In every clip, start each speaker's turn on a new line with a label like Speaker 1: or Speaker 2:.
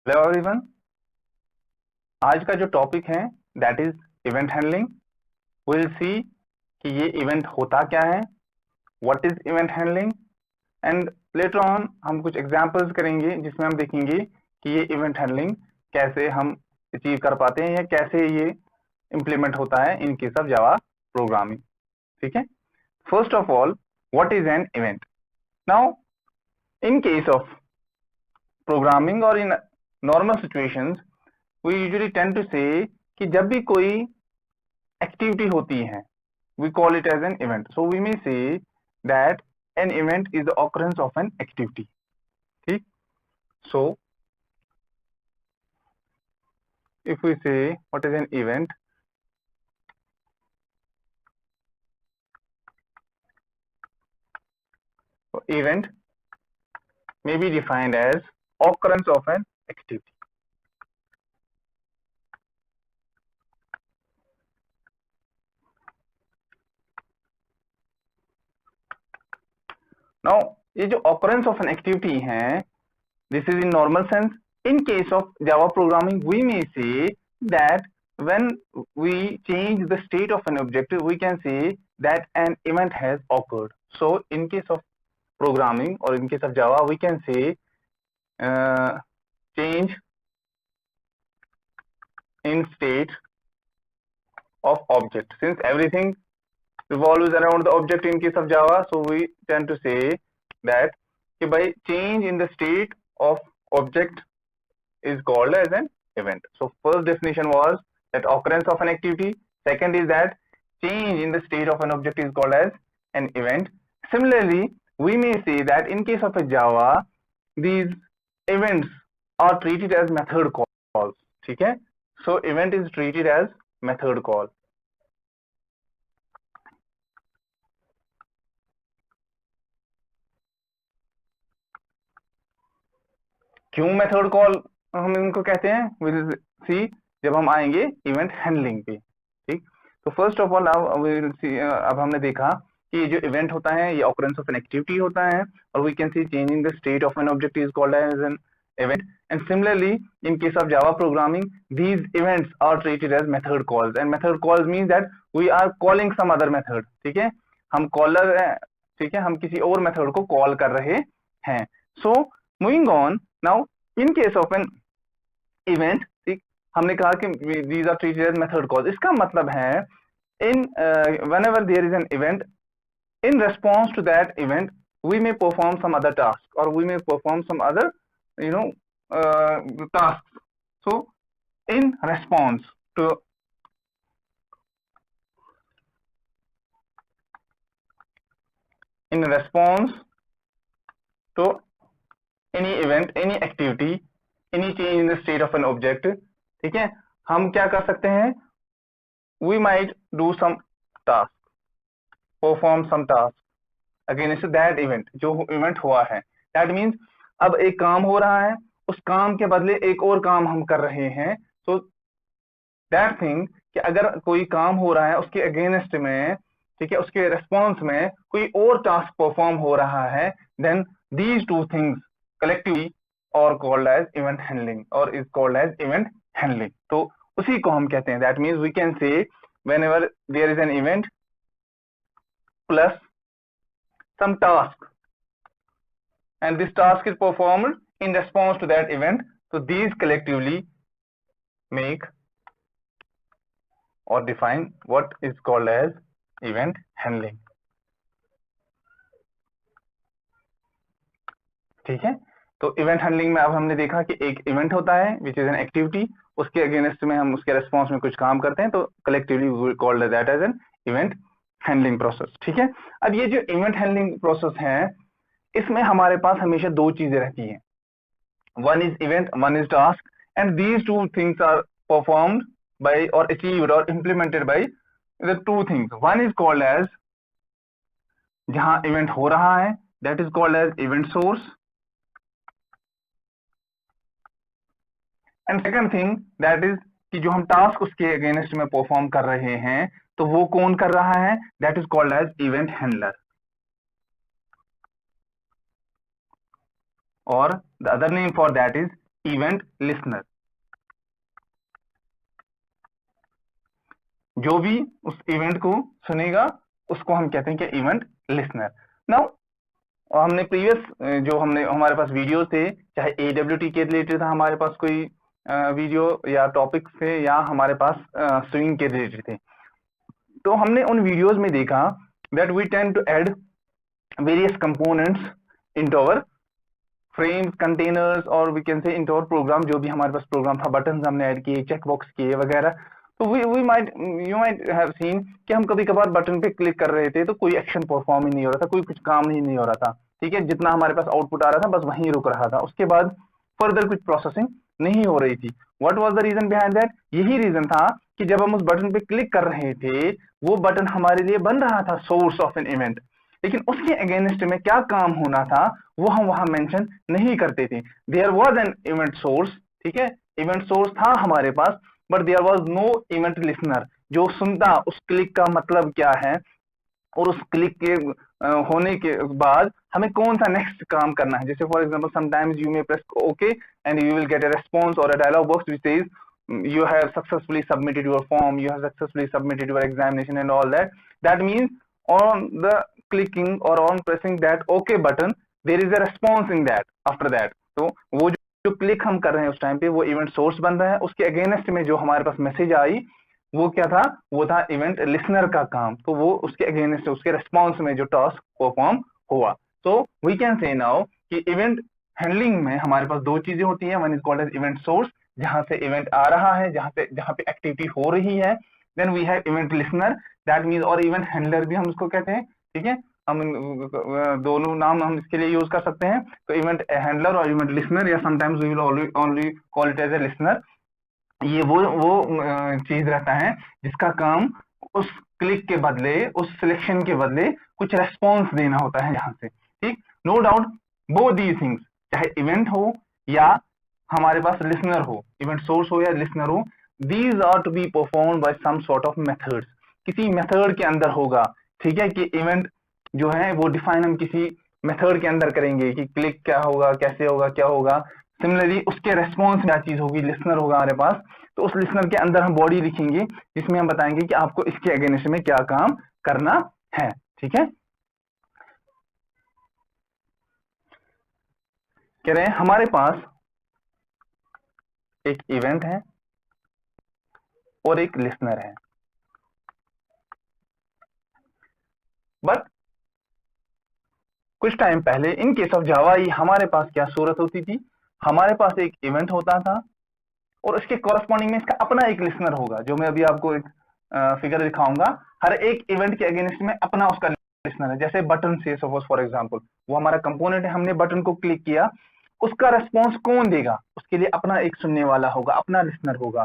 Speaker 1: Hello everyone, आज का जो टॉपिक है that is event handling. Will see कि ये इवेंट होता क्या है, what is event handling, and later on हम कुछ एग्जांपल्स करेंगे जिसमें हम देखेंगे कि ये इवेंट हैंडलिंग कैसे हम अचीव कर पाते हैं या कैसे ये इम्प्लीमेंट होता है in case of Java programming. ठीक है, first of all, what is an event? Now in case of programming और in normal situations we usually tend to say कि जब भी कोई एक्टिविटी होती है we call it as an event. So we may say that an event is the occurrence of an activity. ठीक, so if we say what is an event, so event may be defined as occurrence of an activity. Now ये जो occurrence of an activity है, this is in normal sense. In case of Java programming, we may say that when we change the state of an object, we can say that an event has occurred. So in case of programming or in case of Java, we can say change in state of object. Since everything revolves around the object in case of Java, so we tend to say that by change in the state of object is called as an event. So first definition was that occurrence of an activity. Second is that change in the state of an object is called as an event. Similarly, we may say that in case of a Java, these events are treated as method calls. ठीक है, so event is treated as method call. क्यों method call हम इनको कहते हैं, will see जब हम आएंगे इवेंट हैंडलिंग पे। ठीक, तो फर्स्ट ऑफ ऑल अब हमने देखा कि ये जो इवेंट होता है ये ऑकरेंस ऑफ एन एक्टिविटी होता है और we can see changing the state of an object is called as an event. And similarly, in case of Java programming, these events are treated as method calls, and method calls means that we are calling some other method. ठीक है, हम collar है, ठीक है, हम किसी और method को कॉल कर रहे हैं। So moving on, now in case of an event, ठीक, हमने कहा कि these are treated as method calls। इसका मतलब है in whenever there is an event, in response to that event we may perform some other task or we may perform some other tasks. So in response to any event, any activity, any change in the state of an object, ठीक है, हम क्या कर सकते हैं, we might do some task, perform some task against that event, जो event हुआ है। that means अब एक काम हो रहा है, उस काम के बदले एक और काम हम कर रहे हैं। so that thing कि अगर कोई काम हो रहा है उसके अगेंस्ट में, ठीक है, उसके रेस्पॉन्स में कोई और टास्क परफॉर्म हो रहा है, then these two things collectively और कॉल्ड एज इवेंट हैंडलिंग और is called as event handling. तो उसी को हम कहते हैं, that means we can say whenever there is an event plus some task and this task is performed in response to that event, so these collectively make or define what is called as event handling। ठीक है, तो event handling में अब हमने देखा कि एक event होता है विच इज एन एक्टिविटी, उसके अगेंस्ट में हम उसके रेस्पॉन्स में कुछ काम करते हैं, तो collectively we called that as an event handling process. ठीक है, अब ये जो इवेंट हैंडलिंग प्रोसेस है इसमें हमारे पास हमेशा दो चीजें रहती हैं, one is event, one is task, and these two things are performed by और अचीव्ड और implemented by the two things. One is called as, जहां इवेंट हो रहा है, that is called as event source, and second thing that is कि जो हम task उसके अगेंस्ट में परफॉर्म कर रहे हैं तो वो कौन कर रहा है, that is called as event handler, और the other name for that is event listener. जो भी उस इवेंट को सुनेगा उसको हम कहते हैं कि इवेंट लिसनर। नाउ हमने प्रीवियस जो हमने हमारे पास वीडियो थे, चाहे AWT के रिलेटेड था हमारे पास कोई वीडियो या टॉपिक थे, या हमारे पास स्विंग के रिलेटेड थे, तो हमने उन वीडियोस में देखा that we tend to add various components into our frames, containers, और we can say into our program. जो भी हमारे पास प्रोग्राम था, बटन्स हमने ऐड किए, चेक बॉक्स किए वगैरह। तो we might you might have seen कि हम कभी कभार बटन पे क्लिक कर रहे थे तो कोई एक्शन परफॉर्म ही नहीं हो रहा था, कोई कुछ काम ही नहीं हो रहा था, ठीक है। जितना हमारे पास आउटपुट आ रहा था बस वहीं रुक रहा था, उसके बाद फर्दर कुछ प्रोसेसिंग नहीं हो रही थी। What was the reason behind that? यही रीजन था कि जब हम उस बटन पे क्लिक कर रहे थे, वो बटन हमारे लिए बन रहा था सोर्स ऑफ एन इवेंट, लेकिन उसके अगेंस्ट में क्या काम होना था वो हम वहां मेंशन नहीं करते थे। There was an event source, ठीक है, इवेंट सोर्स था हमारे पास, but there was no event listener जो सुनता उस क्लिक का मतलब क्या है, और उस क्लिक के होने के बाद हमें कौन सा नेक्स्ट काम करना है। जैसे for example sometimes you may press okay and you will get a response or a dialogue box which says you have successfully submitted your form, you have successfully submitted your examination and all that. That means on the clicking or on pressing that OK button, there is a response in that after that. तो वो जो click हम कर रहे हैं उस time पे वो इवेंट सोर्स बन रहा है, उसके अगेंस्ट में जो हमारे पास मैसेज आई वो क्या था, वो था इवेंट लिसनर का काम। तो वो उसके अगेंस्ट, उसके रेस्पॉन्स में जो टास्क परफॉर्म हुआ। तो वी कैन से नाउ कि इवेंट हैंडलिंग में हमारे पास दो चीजें होती हैं, one is called as event source, जहां से इवेंट आ रहा है, जहां पे एक्टिविटी हो रही है। Then we have event listener, that means, और इवेंट हैंडलर भी हम उसको कहते हैं, ठीक है। हम दोनों नाम हम इसके लिए यूज कर सकते हैं, तो इवेंट हैंडलर और इवेंट लिसनर, या sometimes we will only call it as a listener. ये वो चीज रहता है जिसका काम उस क्लिक के बदले, उस सिलेक्शन के बदले कुछ रेस्पॉन्स देना होता है यहाँ से, ठीक। No doubt both these things, चाहे इवेंट हो या हमारे पास लिसनर हो, इवेंट सोर्स हो या लिसनर हो, these are to be performed by some sort of methods, किसी मेथड के अंदर होगा, ठीक है। कि इवेंट जो है वो डिफाइन हम किसी मेथड के अंदर करेंगे कि क्लिक क्या होगा, कैसे होगा, क्या होगा। सिमिलरली उसके रेस्पॉन्स क्या चीज होगी, लिसनर होगा हमारे पास, तो उस लिसनर के अंदर हम बॉडी लिखेंगे जिसमें हम बताएंगे कि आपको इसके अगेंस्ट में क्या काम करना है, ठीक है। कह रहे हैं हमारे पास एक इवेंट है और एक लिसनर है, बट कुछ टाइम पहले इन केस ऑफ जावा हमारे पास क्या सूरत होती थी, हमारे पास एक इवेंट होता था और उसके कॉरस्पॉन्डिंग में इसका अपना एक लिसनर होगा, जो मैं अभी आपको एक फिगर दिखाऊंगा। हर एक इवेंट के अगेंस्ट में अपना उसका लिसनर है। जैसे बटन से सपोज फॉर एग्जांपल, वो हमारा कंपोनेंट है, हमने बटन को क्लिक किया, उसका रेस्पॉन्स कौन देगा, उसके लिए अपना एक सुनने वाला होगा, अपना लिसनर होगा।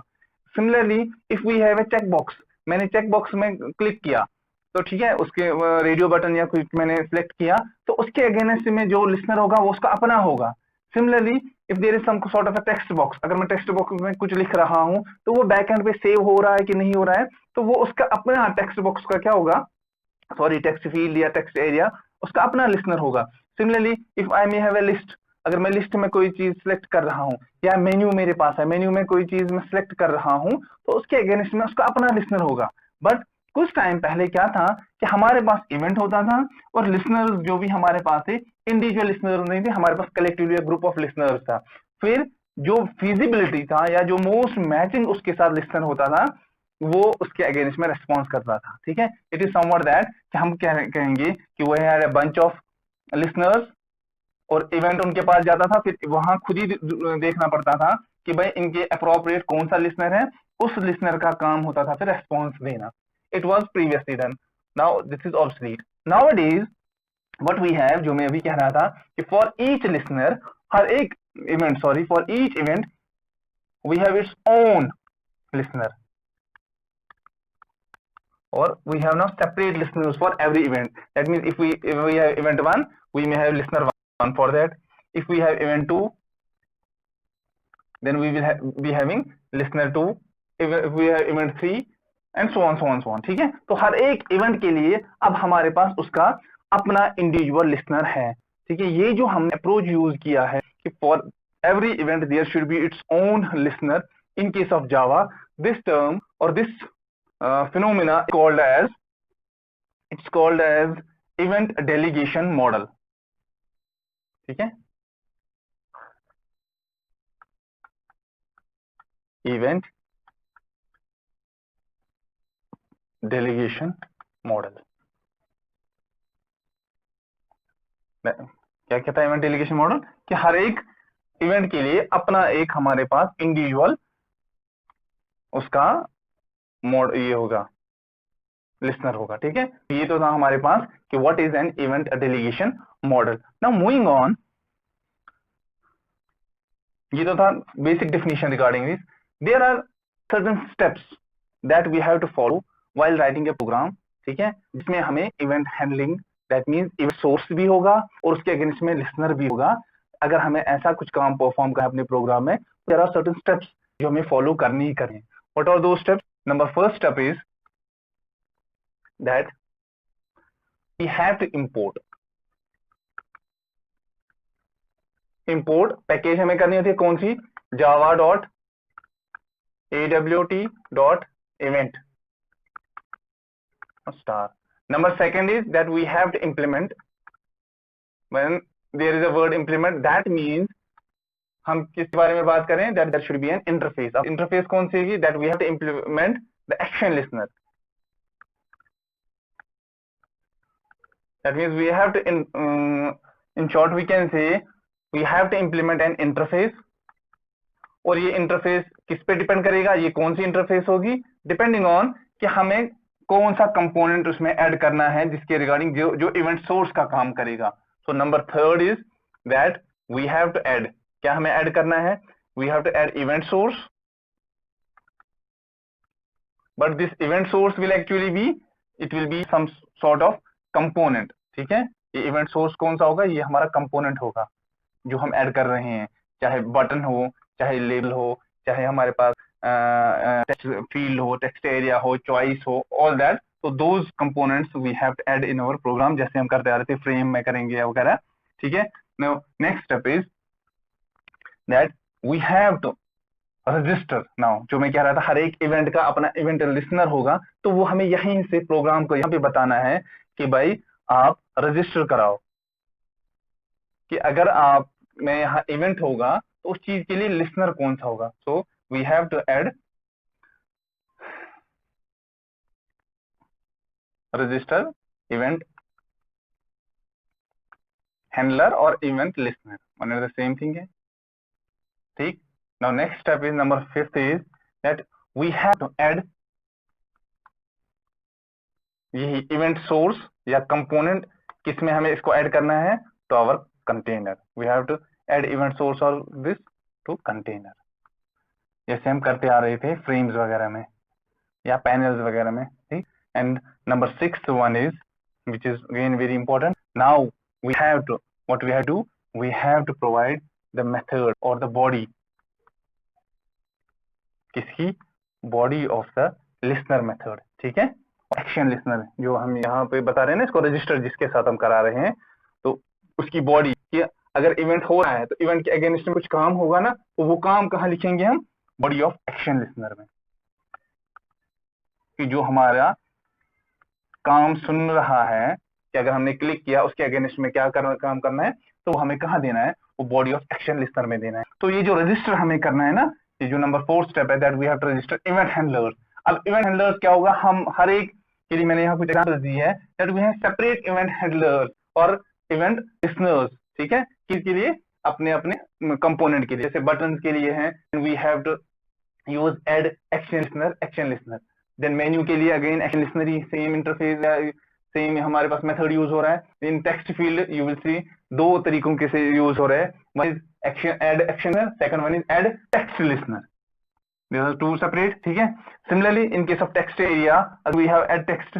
Speaker 1: Similarly if we have a check box, मैंने चेक बॉक्स में क्लिक किया तो ठीक है, उसके रेडियो बटन या कुछ मैंने सिलेक्ट किया, तो उसके अगेंस्ट में जो लिसनर होगा वो उसका अपना होगा। Similarly if there is some sort of a text box, अगर मैं टेक्स्ट बॉक्स में कुछ लिख रहा हूं तो वो बैक एंड पे सेव हो रहा है कि नहीं हो रहा है, तो वो उसका अपना टेक्स्ट बॉक्स का क्या होगा, सॉरी टेक्स्ट फील्ड या टेक्स्ट एरिया, उसका अपना लिसनर होगा। Similarly if I may have a list, अगर मैं लिस्ट में कोई चीज सिलेक्ट कर रहा हूं, या मेन्यू मेरे पास है, मेन्यू में कोई चीज मैं सिलेक्ट कर रहा हूं, तो उसके अगेंस्ट में उसका अपना लिसनर होगा। बट कुछ टाइम पहले क्या था कि हमारे पास इवेंट होता था और लिसनर्स जो भी हमारे पास थे, इंडिविजुअल लिसनर नहीं थे, हमारे पास कलेक्टिवली ग्रुप ऑफ लिसनर्स था। फिर जो फिजिबिलिटी था या जो मोस्ट मैचिंग उसके साथ लिसनर होता था, वो उसके अगेंस्ट में रेस्पॉन्स करता था, ठीक है। इट इज समवट दैट कि हम कहेंगे कि वो had a bunch of listeners और इवेंट उनके पास जाता था, फिर वहां खुद ही देखना पड़ता था कि भाई इनके अप्रोप्रिएट कौन सा लिसनर है, उस लिसनर का काम होता था फिर रेस्पॉन्स देना। It was previously done. Now this is obsolete. Nowadays, what we have, जो मैं अभी कह रहा था कि for each listener, हर एक event, sorry, for each event, we have its own listener. Or we have now separate listeners for every event. That means if we have event 1, we may have listener 1 for that. If we have event 2, then we will be having listener 2. If we have event 3, and so on, ठीक है। तो हर एक event के लिए अब हमारे पास उसका अपना इंडिविजुअल लिसनर है, ठीक है। ये जो हमने अप्रोच यूज किया है कि for every event there should be its own listener. In case of Java, this term or this phenomena it's called as event delegation model. ठीक है, event delegation model. क्या कहता है इवेंट डेलीगेशन मॉडल? कि हर एक इवेंट के लिए अपना एक हमारे पास इंडिविजुअल उसका मोड ये होगा, लिसनर होगा। ठीक है, ये तो था हमारे पास कि what is an event delegation model. Now moving on, ये तो था basic definition regarding this. There are certain steps that we have to follow while writing a program. ठीक है, जिसमें हमें event handling, that means event source भी होगा और उसके अगेंस्ट में लिसनर भी होगा। अगर हमें ऐसा कुछ काम परफॉर्म करना है अपने प्रोग्राम में, देयर आर सर्टेन स्टेप्स जो हमें फॉलो करनी ही करनी है। What are those steps? Number first step is that we have to import package हमें करनी होती है। कौन सी? java.awt.event star. Number second is that we have to implement. When there is a word implement, that means हम किस बारे में बात करें? that there should be an interface. अब इंटरफेस कौन सी है? that we have to implement the action listener. That means we have to in short we can say we have to implement an interface. और ये interface किस पे depend करेगा? ये कौन सी इंटरफेस होगी? डिपेंडिंग ऑन कि हमें कौन सा कंपोनेंट उसमें ऐड करना है जिसके रिगार्डिंग जो इवेंट सोर्स का काम करेगा। So number third is that we have to add, क्या हमें ऐड करना है? We have to add event source, but this event source will actually be, it will be some sort of component. ठीक है, ये इवेंट सोर्स कौन सा होगा? ये हमारा कंपोनेंट होगा जो हम ऐड कर रहे हैं, चाहे बटन हो, चाहे लेबल हो, चाहे हमारे पास टेक्स्ट फील्ड हो, टेक्स्ट एरिया हो, चॉइस हो, ऑल दैट। तो those components we have to add in our program, जैसे हम करते आ रहे थे फ्रेम में करेंगे वगैरह। ठीक है, now next step is that we have to register. नाउ जो मैं कह रहा था हर एक इवेंट का अपना इवेंट लिसनर होगा, तो वो हमें यहीं से प्रोग्राम को यहाँ पे बताना है कि भाई आप रजिस्टर कराओ कि अगर आप में यहाँ इवेंट होगा तो उस चीज के लिए लिसनर कौन सा होगा। So we have to add register event handler और event listener, one and the same thing है। ठीक, now next step is number fifth is that we have to add यही इवेंट सोर्स या कंपोनेंट, किसमें हमें इसको ऐड करना है? To our container. We have to add event source और दिस टू कंटेनर, जैसे हम करते आ रहे थे फ्रेम्स वगैरह में या पैनल्स वगैरह में। ठीक, and number sixth one is which is again very important. Now we have to what we have to we have to provide the method और द बॉडी, किसकी? Body of the listener method. ठीक है, action listener जो हम यहाँ पे बता रहे हैं ना, इसको रजिस्टर जिसके साथ हम करा रहे हैं, तो उसकी बॉडी कि अगर इवेंट हो रहा है तो इवेंट के अगेंस्ट में कुछ काम होगा ना, तो वो काम कहाँ लिखेंगे हम? बॉडी ऑफ एक्शन लिसनर में, कि जो हमारा काम सुन रहा है कि अगर हमने क्लिक किया उसके अगेंस्ट में क्या काम करना है, तो हमें कहाँ देना है? वो बॉडी ऑफ एक्शन लिसनर में देना है। तो ये जो रजिस्टर हमें करना है ना, ये जो नंबर फोर्थ स्टेप है that we have to register event handlers. अब इवेंट हैंडलर्स क्या होगा? हम हर एक के लिए मैंने यहाँ कुछ एग्जांपल्स दी है that we have separate event handlers और इवेंट लिसनर्स। ठीक है, किसके लिए? अपने अपने कंपोनेंट के लिए, जैसे बटन के लिए है we have to use add action listener. Then menu के लिए अगेन एक्शन लिसनर ही, सेम इंटरफेस, सेम हमारे पास मेथड यूज हो रहा है। In text field you will see दो तरीकों के से यूज हो रहा है, one is action add action, second one is add text listener, these are two separate। ठीक है, similarly in case of text area we have add text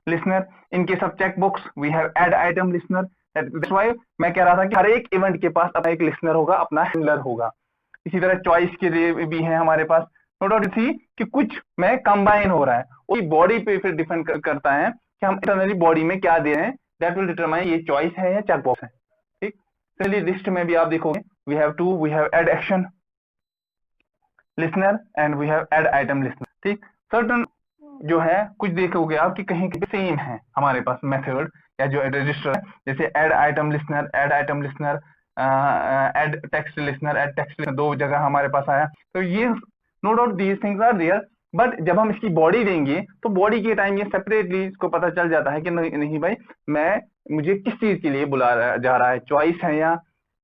Speaker 1: listener, in case of checkbox we have add item listener। that's why मैं कह रहा था कि हर एक event के पास अपना एक लिसनर होगा, अपना हैंडलर होगा। इसी तरह चॉइस के लिए भी है हमारे पास। नो डाउट थी कि कुछ में कंबाइन हो रहा है, वो बॉडी पे फिर डिपेंड करता है कि हम इंटरनली बॉडी में क्या दे रहे हैं, दैट विल डिटरमाइन ये चॉइस है या चेकबॉक्स है। ठीक, लिस्ट में भी आप देखोगे we have add action listener and we have add item listener। ठीक, certain जो है कुछ देखोगे आप कि कहीं सेम है हमारे पास मेथड या जो रजिस्टर है, जैसे add item listener, add item listener, add text listener, add text listener, दो जगह हमारे पास आया। तो ये no doubt these things are there, but जब हम इसकी बॉडी देंगे तो बॉडी के टाइम ये सेपरेटली इसको पता चल जाता है कि नहीं भाई मुझे किस चीज के लिए बुला जा रहा है, चॉइस है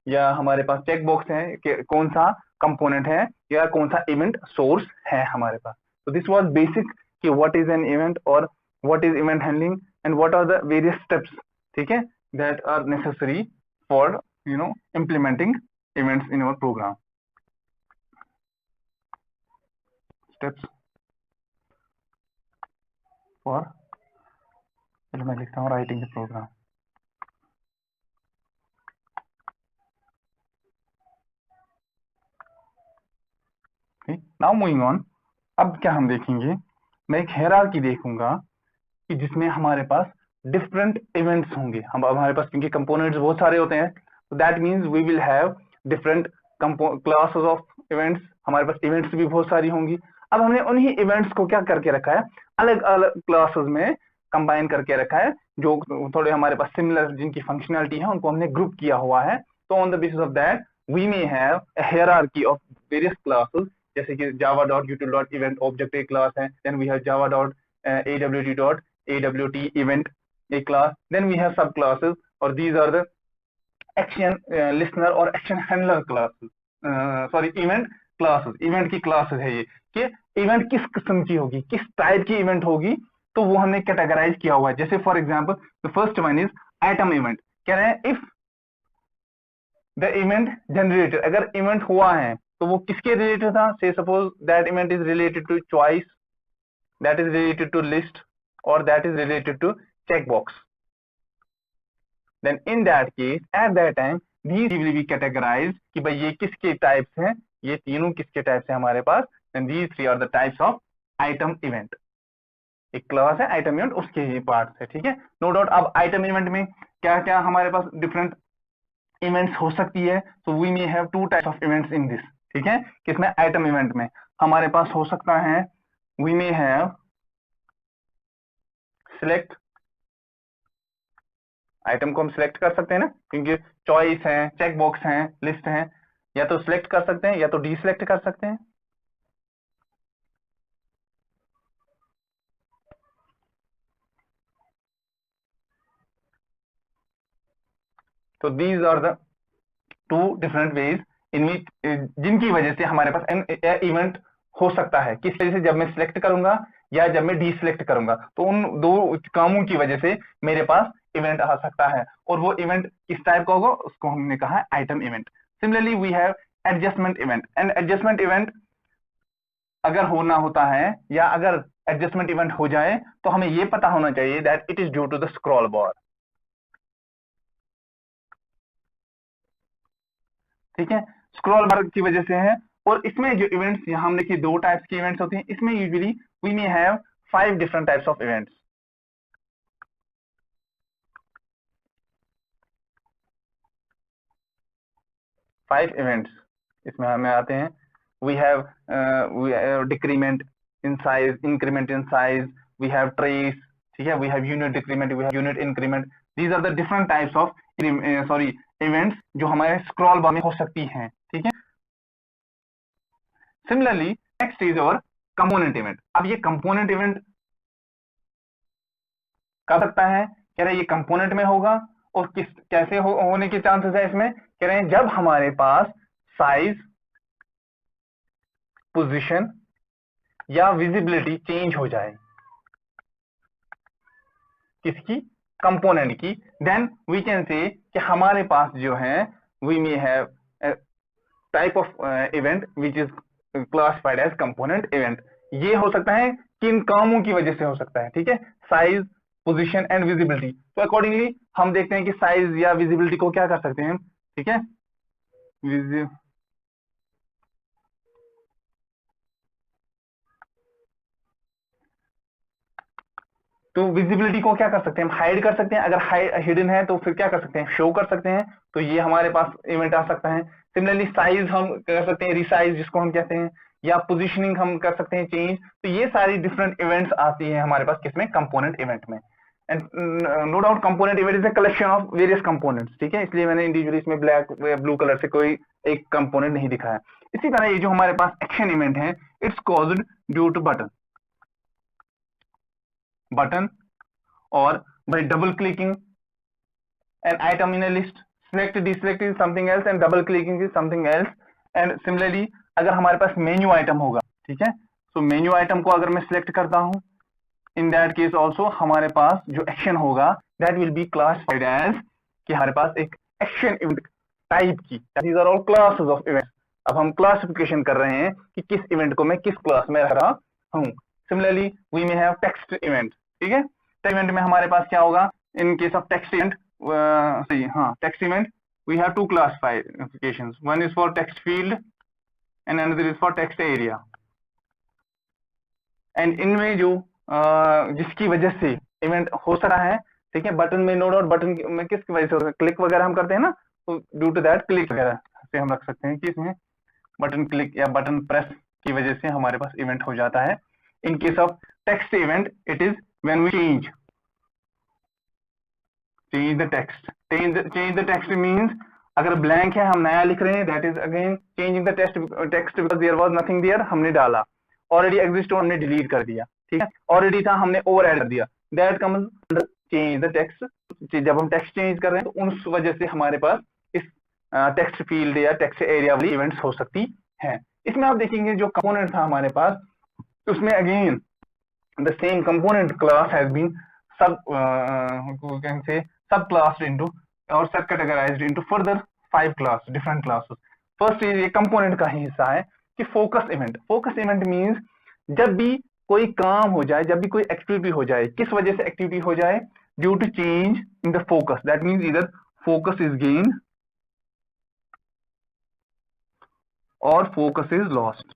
Speaker 1: या हमारे पास चेक बॉक्स है कि कौन सा कंपोनेंट है या कौन सा इवेंट सोर्स है हमारे पास। तो दिस वाज बेसिक कि व्हाट इज एन इवेंट और what is event handling and what are the various steps, ठीक है, that are necessary for implementing events in our program। steps for, चलो मैं लिखता हूँ writing the program. Now moving on, अब क्या हम देखेंगे, मैं एक हायरार्की देखूंगा कि जिसमें हमारे पास डिफरेंट इवेंट्स होंगे। हम हमारे पास क्योंकि कंपोनेंट्स बहुत सारे होते हैं, तो that means we will have different classes of events, हमारे पास इवेंट्स भी बहुत सारी होंगी। अब हमने उन्हीं इवेंट्स को क्या करके रखा है, अलग अलग क्लासेस में कंबाइन करके रखा है, जो थोड़े हमारे पास सिमिलर जिनकी फंक्शनैलिटी है उनको हमने ग्रुप किया हुआ है। तो on the basis of that we may have a hierarchy of various classes, जैसे कि java.util.event ऑब्जेक्ट एक क्लास है, then we have java.awt.awt event a class, then we have sub classes or these are the action listener और action handler classes, sorry event classes, event की classes है ये, कि event किस किस्म की होगी, किस टाइप की event होगी, तो वो हमने कैटेगराइज किया हुआ है। जैसे for example the first one is item event, कह रहे हैं इफ द इवेंट जनरेटेड, अगर इवेंट हुआ है तो वो किसके रिलेटेड था, say suppose that event is related to choice, that is related to list or that is related to checkbox, then in that case at that time these will be categorized कि भाई ये किसके types हैं, ये तीनों किसके types हैं हमारे पास, then these three are the types of item event। एक क्लास है आइटम इवेंट, उसके ही पार्ट है, ठीक है, नो डाउट। अब आइटम इवेंट में क्या क्या हमारे पास डिफरेंट इवेंट्स हो सकती है, तो we may have two types of events in this, ठीक है, किसमें आइटम इवेंट में हमारे पास हो सकता है we may have select, item को हम सिलेक्ट कर सकते हैं ना, क्योंकि चॉइस है, चेक बॉक्स है, लिस्ट है, या तो सिलेक्ट कर सकते हैं या तो डीसिलेक्ट कर सकते हैं। तो these are the two different ways in which, जिनकी वजह से हमारे पास इवेंट हो सकता है, किस वजह से, जब मैं सिलेक्ट करूंगा या जब मैं डीसिलेक्ट करूंगा, तो उन दो कामों की वजह से मेरे पास इवेंट आ सकता है, और वो इवेंट किस टाइप का होगा उसको हमने कहा है item event. Similarly we have adjustment event, and adjustment event अगर होना होता है या अगर एडजस्टमेंट इवेंट हो जाए तो हमें ये पता होना चाहिए that it is due to the scroll bar, ठीक है, स्क्रॉल बार की वजह से है। और इसमें जो इवेंट्स यहां हमने की दो टाइप्स की इवेंट्स होती हैं, इसमें usually we may have 5 different types of events, 5 events इसमें हमें आते हैं। We have decrement in size, increment in size, we have trace, ठीक है, we have unit decrement, we have unit increment, these are the different types of sorry events जो हमारे scroll बार में हो सकती हैं, ठीक है। Similarly next is our component event. अब ये कंपोनेंट इवेंट कर सकता है, कह रहे हैं ये कंपोनेंट में होगा, और किस कैसे होने के चांसेस है इसमें, कह रहे हैं जब हमारे पास साइज, पोजीशन या विजिबिलिटी चेंज हो जाए, किसकी, कंपोनेंट की, देन वी कैन से कि हमारे पास जो है we may have type of event which is classified as component event. ये हो सकता है किन कामों की वजह से हो सकता है, ठीक है, साइज, पोजीशन एंड विजिबिलिटी। तो अकॉर्डिंगली हम देखते हैं कि साइज या विजिबिलिटी को क्या कर सकते हैं, ठीक है, तो विजिबिलिटी को क्या कर सकते हैं, हम हाइड कर सकते हैं, अगर हिडन है तो फिर क्या कर सकते हैं, शो कर सकते हैं, तो ये हमारे पास इवेंट आ सकता है। सिमिलरली साइज हम कर सकते हैं, रिसाइज जिसको हम कहते हैं, या पोजीशनिंग हम कर सकते हैं चेंज। तो ये सारी डिफरेंट इवेंट्स आती हैं हमारे पास किसमें, कंपोनेंट इवेंट में। And no doubt component event is a collection of various components, ठीक है, इसलिए मैंने इंडिविजुअली इसमें ब्लैक या ब्लू कलर से कोई एक कंपोनेंट नहीं दिखाया। इसी तरह ये जो हमारे पास एक्शन इवेंट है, it's caused due to button और by double clicking an item in a list, select deselect is something else and double clicking is something else। and similarly अगर हमारे पास मेन्यू आइटम होगा, ठीक है, तो मेन्यू आइटम को अगर मैं सिलेक्ट करता हूं, इन दैट केस ऑल्सो हमारे पास जो एक्शन होगा that will be classified as कि हमारे पास एक एक्शन इवेंट टाइप की, these are all classes of event. अब हम क्लासिफिकेशन कर रहे हैं कि किस इवेंट को मैं किस क्लास में रख रहा हूं। Similarly we may have text event, ठीक है, इवेंट में हमारे पास क्या होगा, in case of text event, text event we have two classifications, one is for text field and another is for text area. And इनमें जो जिसकी वजह से इवेंट हो सकता है, ठीक है, बटन में नो डाउट, बटन में किसकी वजह से होता है, क्लिक वगैरह हम करते हैं ना, तो ड्यू टू दैट क्लिक वगैरह से हम रख सकते हैं कि इसमें बटन क्लिक या बटन प्रेस की वजह से हमारे पास इवेंट हो जाता है। In case of text event it is when we change the text. Change the text means अगर ब्लैंक है, हम नया लिख रहे हैं, that is again changing the text because there was nothing there, हमने डाला, ऑलरेडी एग्जिस्ट हो हमने डिलीट कर दिया, ठीक है, ऑलरेडी था हमने ओवर ऐड कर दिया, that comes under change the text. जब हम टेक्स्ट चेंज कर रहे हैं तो उस वजह से हमारे पास इस टेक्स्ट फील्ड या टेक्स्ट एरिया वाली इवेंट्स हो सकती हैं। इसमें आप देखेंगे जो कंपोनेंट था हमारे पास, उसमें again the same component class has been sub classed into और sub categorized into further 5 class different classes. First is ये कंपोनेंट का ही हिस्सा है कि focus event. Focus event means जब भी कोई काम हो जाए, जब भी कोई एक्टिविटी हो जाए, किस वजह से एक्टिविटी हो जाए, due to change in the focus, that means इधर फोकस इज गेन और फोकस इज लॉस्ट।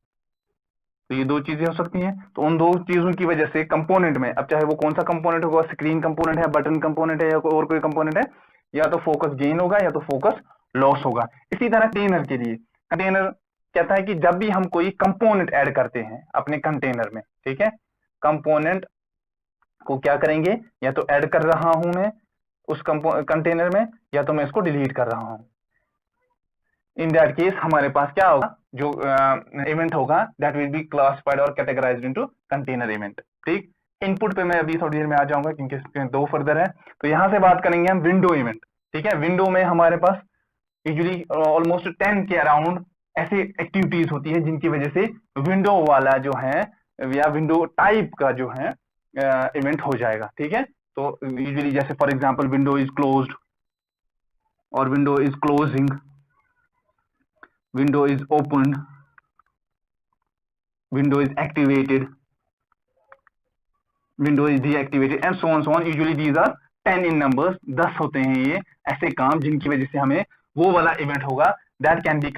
Speaker 1: तो ये दो चीजें हो सकती हैं। तो उन दो चीजों की वजह से कंपोनेंट में, अब चाहे वो कौन सा कंपोनेंट होगा, स्क्रीन कंपोनेंट है, बटन कंपोनेंट है, या और कोई कंपोनेंट है, या तो फोकस गेन होगा या तो फोकस लॉस होगा। इसी तरह कंटेनर के लिए, कंटेनर कहता है कि जब भी हम कोई कंपोनेंट ऐड करते हैं अपने कंटेनर में, ठीक है, कंपोनेंट को क्या करेंगे, या तो ऐड कर रहा हूं मैं उस कंटेनर में, या तो मैं इसको डिलीट कर रहा हूं। इन दैट केस हमारे पास क्या होगा, जो इवेंट होगा दैट विल बी क्लासिफाइड और कैटेगराइज्ड इनटू कंटेनर इवेंट। ठीक, इनपुट पे मैं अभी थोड़ी देर में आ जाऊंगा क्योंकि इसके दो फर्दर है। तो यहां से बात करेंगे हम विंडो इवेंट, ठीक है। विंडो में हमारे पास यूजुअली ऑलमोस्ट 10 के अराउंड ऐसी एक्टिविटीज होती है जिनकी वजह से विंडो वाला जो है या विंडो टाइप का जो है इवेंट हो जाएगा, ठीक है। तो यूजुअली जैसे for example window is closed और window is closing, window is opened, window is activated, window is deactivated and so on। usually these are 10 in numbers, 10 होते हैं ये ऐसे काम जिनकी वजह से हमें वो वाला इवेंट होगा, that can be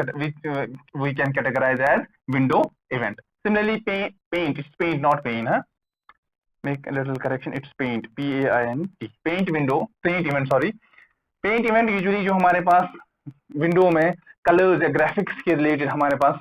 Speaker 1: we can categorize as window event। Similarly paint, it's paint not pain, huh? Make a little correction, it's paint, P-A-I-N-T, paint window, paint event, sorry। paint event usually जो हमारे पास window में colours या graphics के related हमारे पास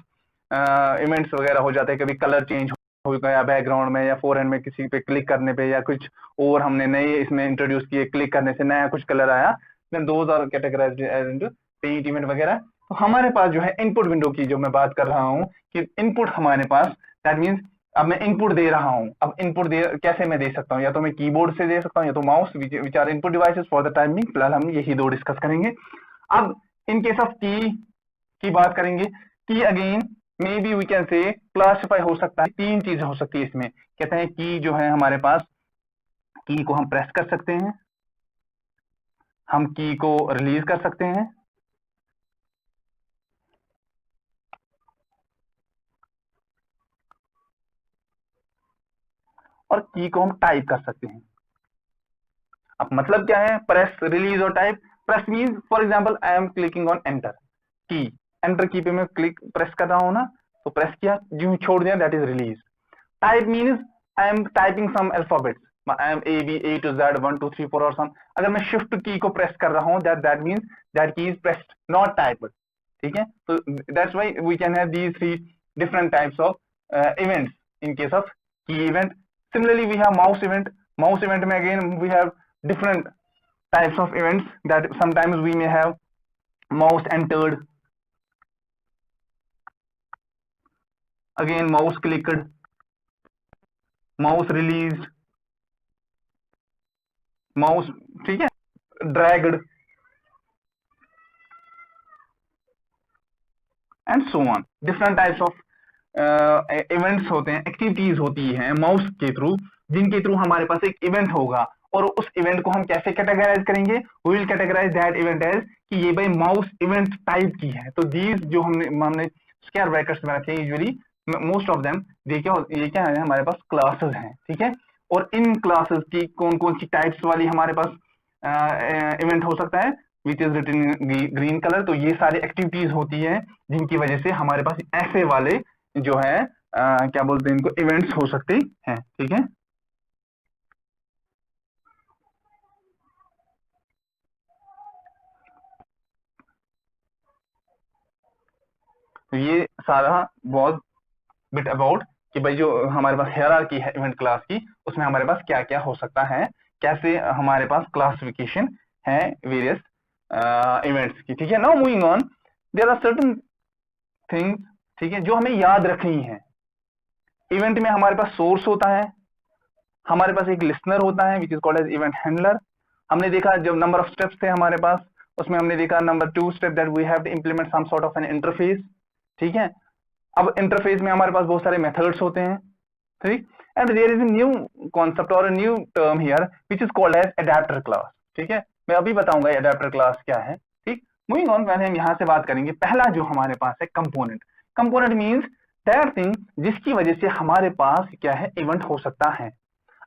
Speaker 1: events वगैरह हो जाते हैं। कभी कलर चेंज हो गया बैकग्राउंड में या फोरहैंड में किसी पे क्लिक करने पे, या कुछ और हमने नए इसमें इंट्रोड्यूस किए, क्लिक करने से नया कुछ कलर आया, then those are categorized as into paint event वगैरह। तो हमारे पास जो है इनपुट विंडो की जो मैं बात कर रहा हूँ कि इनपुट हमारे पास, दैट मीन्स अब मैं इनपुट दे रहा हूँ। अब इनपुट कैसे मैं दे सकता हूँ, या तो मैं कीबोर्ड से दे सकता हूँ या तो mouse, which are input devices for the time being. फिलहाल हम यही दो डिस्कस करेंगे। अब इन केस ऑफ की बात करेंगे, की again may be we can say classify हो सकता है, 3 चीजें हो सकती है इसमें। कहते हैं की जो है हमारे पास, की को हम प्रेस कर सकते हैं, हम की को रिलीज कर सकते हैं, और की को हम टाइप कर सकते हैं। अब मतलब क्या है प्रेस, रिलीज और type. Press means for example I am clicking on enter की, एंटर की पे मैं क्लिक प्रेस कर रहा हूं ना, तो प्रेस किया, जो छोड़ दिया, that is release. Type means I am typing some alphabets, I am A to Z 1 2 3 4 और सम, अगर मैं शिफ्ट की को प्रेस कर रहा हूँ that means that key is pressed not typed, ठीक है। तो that's why we can have these three different types of events in case of key event. Similarly we have mouse event. Mouse event में again we have different types of events that sometimes we may have mouse entered, again mouse clicked, mouse released, mouse, ठीक है, dragged and so on। different types of events होते हैं, activities होती हैं mouse के through, जिनके through हमारे पास एक इवेंट होगा और उस इवेंट को हम कैसे कैटेगराइज करेंगे, we will categorize that event as कि ये भाई माउस इवेंट टाइप की है। तो दीज जो हमने स्क्वायर ब्रैकेट्स में रखे यूजुअली मोस्ट ऑफ देम, देखिए ये क्या है, हमारे पास क्लासेस हैं, ठीक है। और इन क्लासेस की कौन कौन सी टाइप्स वाली हमारे पास इवेंट हो सकता है, which is written in green colour. तो ये सारी एक्टिविटीज होती है जिनकी वजह से हमारे पास ऐसे वाले जो है क्या बोलते हैं इनको, इवेंट्स हो सकते हैं, ठीक है। तो ये सारा बहुत बिट अबाउट कि भाई जो हमारे पास हायरार्की है इवेंट क्लास की, उसमें हमारे पास क्या क्या हो सकता है, कैसे हमारे पास क्लासिफिकेशन है वेरियस इवेंट्स की, ठीक है। Now moving on, there are certain things, ठीक है, जो हमें याद रखनी है। इवेंट में हमारे पास सोर्स होता है, हमारे पास एक लिसनर होता है which is called as event handler. हमने देखा जब नंबर ऑफ स्टेप्स थे हमारे पास, उसमें हमने देखा number 2 step that we have to implement some sort of an interface, ठीक है। अब इंटरफेस में हमारे पास बहुत सारे मेथड्स होते हैं, ठीक। And there is a new concept और new term here which is called as adapter class, ठीक है। मैं अभी बताऊंगा एडेप्टर क्लास क्या है, ठीक। मूविंग ऑन, पहले हम यहाँ से बात करेंगे। पहला जो हमारे पास है component. Component means that thing जिसकी वजह से हमारे पास क्या है, इवेंट हो सकता है।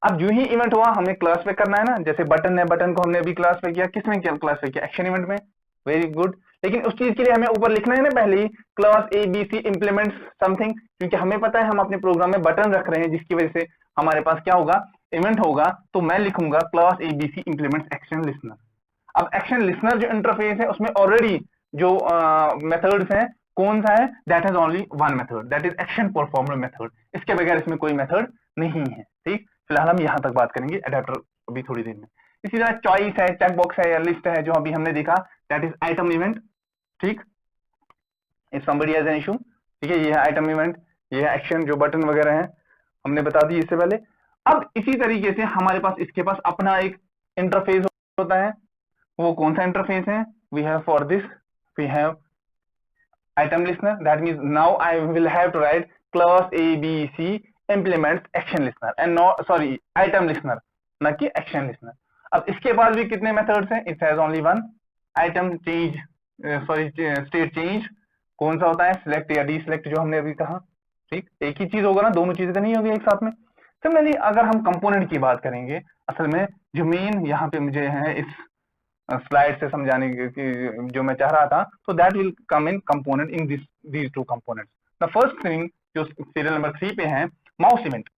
Speaker 1: अब जो ही इवेंट हुआ हमें क्लासिफाई करना है ना, जैसे बटन है, बटन को हमने अभी क्लासिफाई किया, किसमें क्लासिफाई किया, एक्शन इवेंट में, वेरी गुड। लेकिन उस चीज के लिए हमें ऊपर लिखना है ना पहले ही, क्लास ABC इम्प्लीमेंट्स समथिंग, क्योंकि हमें पता है हम अपने प्रोग्राम में बटन रख रहे हैं जिसकी वजह से हमारे पास क्या होगा, इवेंट होगा। तो मैं लिखूंगा class ABC implements action listener. अब एक्शन लिसनर जो इंटरफेस है उसमें ऑलरेडी जो मेथड्स हैं, कौन सा है, that is only one method, that is action performer method. इसके बगैर इसमें कोई मेथड नहीं है, ठीक। फिलहाल हम यहां तक बात करेंगे, एडेप्टर अभी थोड़ी देर में। इसी तरह चॉइस है, चेकबॉक्स है या लिस्ट है, जो अभी हमने देखा, दैट इज आइटम इवेंट, ठीक। If somebody has an issue, ठीक है, ये है आइटम इवेंट, ये है एक्शन, जो बटन वगैरह है हमने बता दी इससे पहले। अब इसी तरीके से हमारे पास इसके पास अपना एक इंटरफेस होता है। वो कौन सा इंटरफेस है, we have for this we have item listener, that means now I will have to write class ABC implements action listener and not sorry item listener, ना कि action listener। अब इसके पास भी कितने मेथड्स हैं, it has only one item change, sorry state change, कौन सा होता है, select या deselect जो हमने अभी कहा, ठीक। एक ही चीज होगा ना, दोनों चीजें तो नहीं होगी एक साथ में। सिमिलरली अगर हम कंपोनेंट की बात करेंगे, असल में जो मेन यहाँ पे मुझे है इस स्लाइड से समझाने की जो मैं चाह रहा था, तो that will come in component in these two components. The first thing जो सीरियल नंबर 3 पे है, माउस इवेंट।